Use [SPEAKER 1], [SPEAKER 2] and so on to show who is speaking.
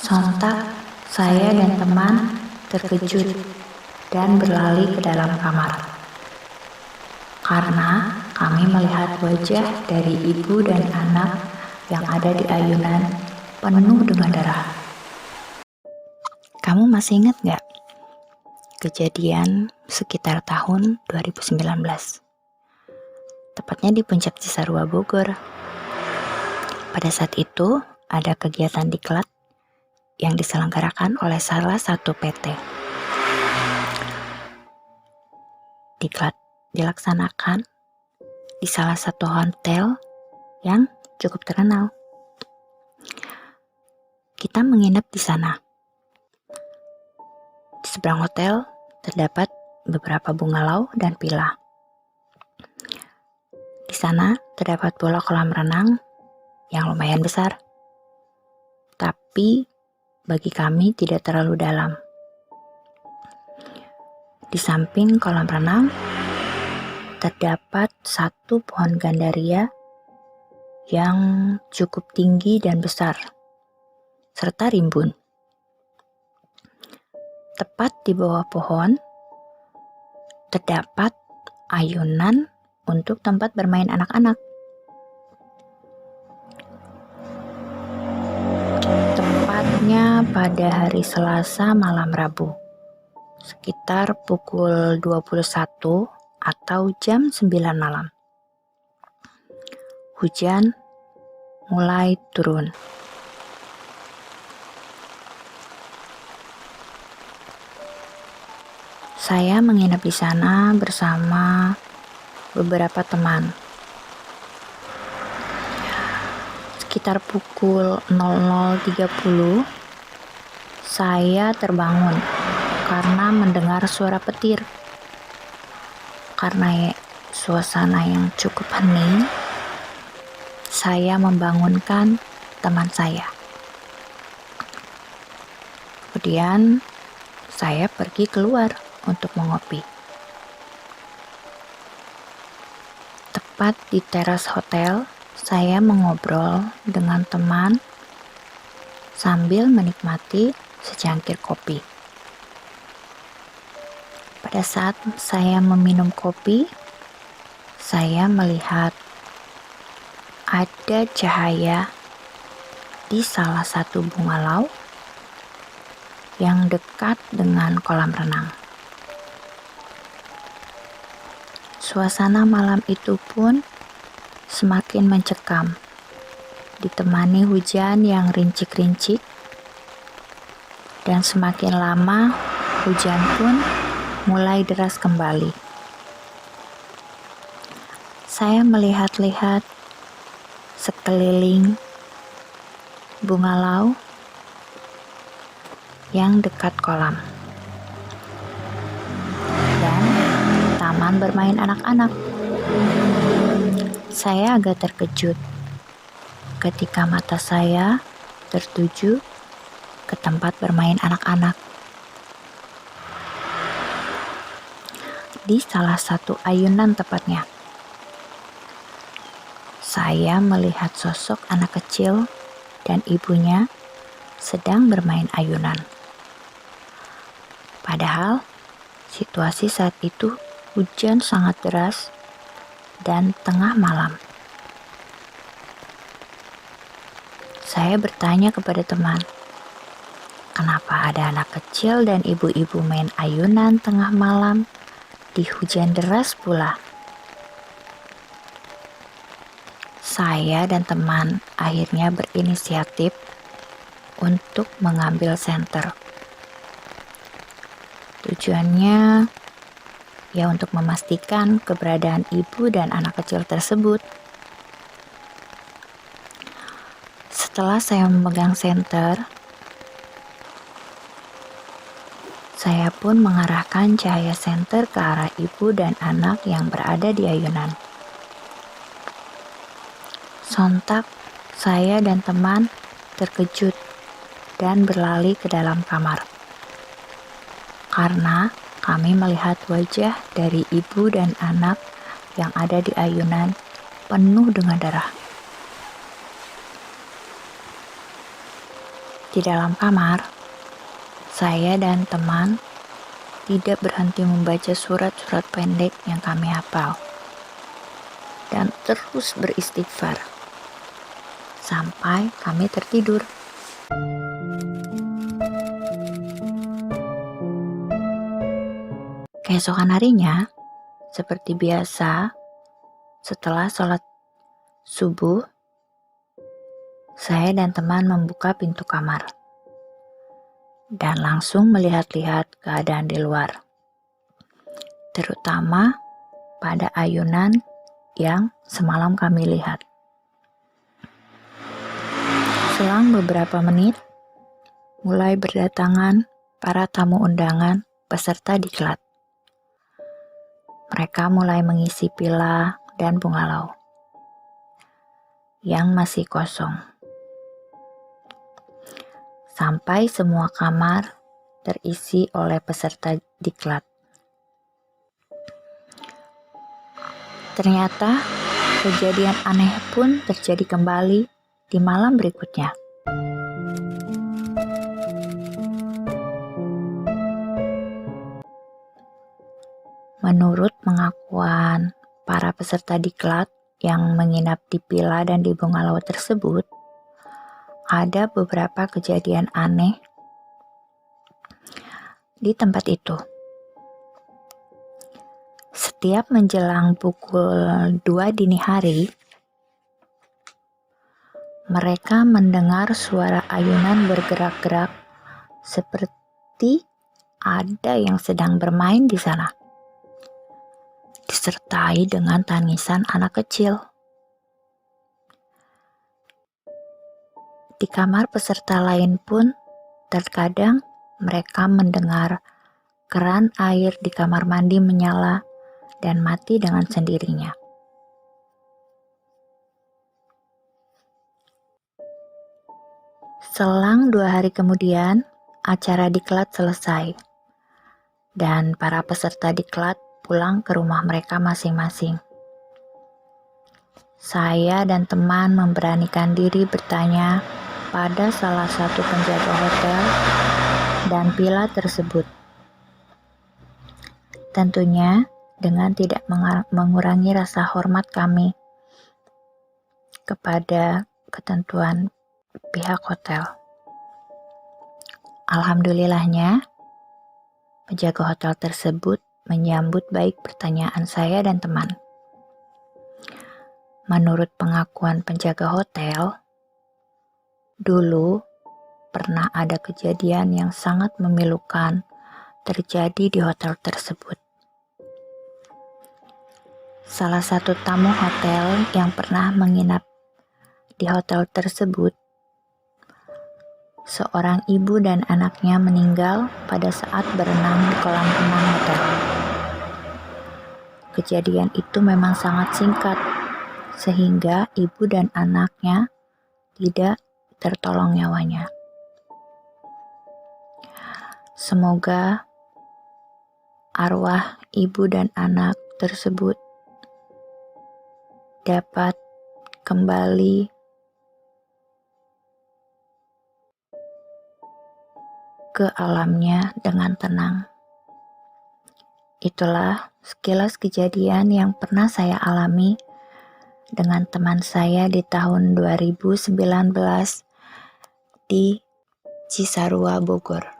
[SPEAKER 1] Sontak, saya dan teman terkejut dan berlari ke dalam kamar. Karena kami melihat wajah dari ibu dan anak yang ada di ayunan penuh dengan darah. Kamu masih ingat gak? Kejadian sekitar tahun 2019. Tepatnya di Puncak Cisarua, Bogor. Pada saat itu, ada kegiatan diklat yang diselenggarakan oleh salah satu PT. Diklat dilaksanakan di salah satu hotel yang cukup terkenal. Kita menginap di sana. Di seberang hotel terdapat beberapa bungalau dan villa. Di sana terdapat pula kolam renang yang lumayan besar. Tapi bagi kami tidak terlalu dalam. Di samping kolam renang terdapat satu pohon gandaria yang cukup tinggi dan besar, serta rimbun. Tepat di bawah pohon terdapat ayunan untuk tempat bermain anak-anak. Tepatnya pada hari Selasa malam Rabu, sekitar pukul 21 atau jam 9 malam. Hujan mulai turun. Saya menginap di sana bersama beberapa teman. Sekitar pukul 00.30, saya terbangun karena mendengar suara petir. Karena suasana yang cukup hening, saya membangunkan teman saya. Kemudian saya pergi keluar untuk mengopi. Tepat di teras hotel, saya mengobrol dengan teman sambil menikmati secangkir kopi. Pada saat saya meminum kopi, saya melihat ada cahaya di salah satu bungalau yang dekat dengan kolam renang. Suasana malam itu pun semakin mencekam, ditemani hujan yang rincik-rincik, dan semakin lama hujan pun mulai deras kembali. Saya melihat-lihat sekeliling bungalau yang dekat kolam dan taman bermain anak-anak. Saya agak terkejut ketika mata saya tertuju ke tempat bermain anak-anak. Di salah satu ayunan tepatnya, saya melihat sosok anak kecil dan ibunya sedang bermain ayunan. Padahal situasi saat itu hujan sangat deras dan tengah malam. Saya bertanya kepada teman, kenapa ada anak kecil dan ibu-ibu main ayunan tengah malam di hujan deras pula? Saya dan teman akhirnya berinisiatif untuk mengambil senter. Tujuannya ya untuk memastikan keberadaan ibu dan anak kecil tersebut. Setelah saya memegang senter, saya pun mengarahkan cahaya senter ke arah ibu dan anak yang berada di ayunan. Sontak, saya dan teman terkejut dan berlari ke dalam kamar. Karena kami melihat wajah dari ibu dan anak yang ada di ayunan penuh dengan darah. Di dalam kamar, saya dan teman tidak berhenti membaca surat-surat pendek yang kami hafal dan terus beristighfar sampai kami tertidur. Keesokan harinya, seperti biasa, setelah sholat subuh, saya dan teman membuka pintu kamar dan langsung melihat-lihat keadaan di luar, terutama pada ayunan yang semalam kami lihat. Selang beberapa menit, mulai berdatangan para tamu undangan peserta diklat. Mereka mulai mengisi pila dan bungalau yang masih kosong, sampai semua kamar terisi oleh peserta diklat. Ternyata kejadian aneh pun terjadi kembali di malam berikutnya. Menurut pengakuan para peserta diklat yang menginap di pila dan di bungalau tersebut, ada beberapa kejadian aneh di tempat itu. Setiap menjelang pukul 2 dini hari, mereka mendengar suara ayunan bergerak-gerak seperti ada yang sedang bermain di sana, disertai dengan tangisan anak kecil. Di kamar peserta lain pun, terkadang mereka mendengar keran air di kamar mandi menyala dan mati dengan sendirinya. Selang 2 hari kemudian, acara diklat selesai, dan para peserta diklat pulang ke rumah mereka masing-masing. Saya dan teman memberanikan diri bertanya pada salah satu penjaga hotel dan pila tersebut. Tentunya dengan tidak mengurangi rasa hormat kami kepada ketentuan pihak hotel. Alhamdulillahnya, penjaga hotel tersebut menyambut baik pertanyaan saya dan teman. Menurut pengakuan penjaga hotel, dulu pernah ada kejadian yang sangat memilukan terjadi di hotel tersebut. Salah satu tamu hotel yang pernah menginap di hotel tersebut, seorang ibu dan anaknya meninggal pada saat berenang di kolam renang hotel. Kejadian itu memang sangat singkat, sehingga ibu dan anaknya tidak tertolong nyawanya. Semoga arwah ibu dan anak tersebut dapat kembali ke alamnya dengan tenang. Itulah sekilas kejadian yang pernah saya alami dengan teman saya di tahun 2019 di Cisarua, Bogor.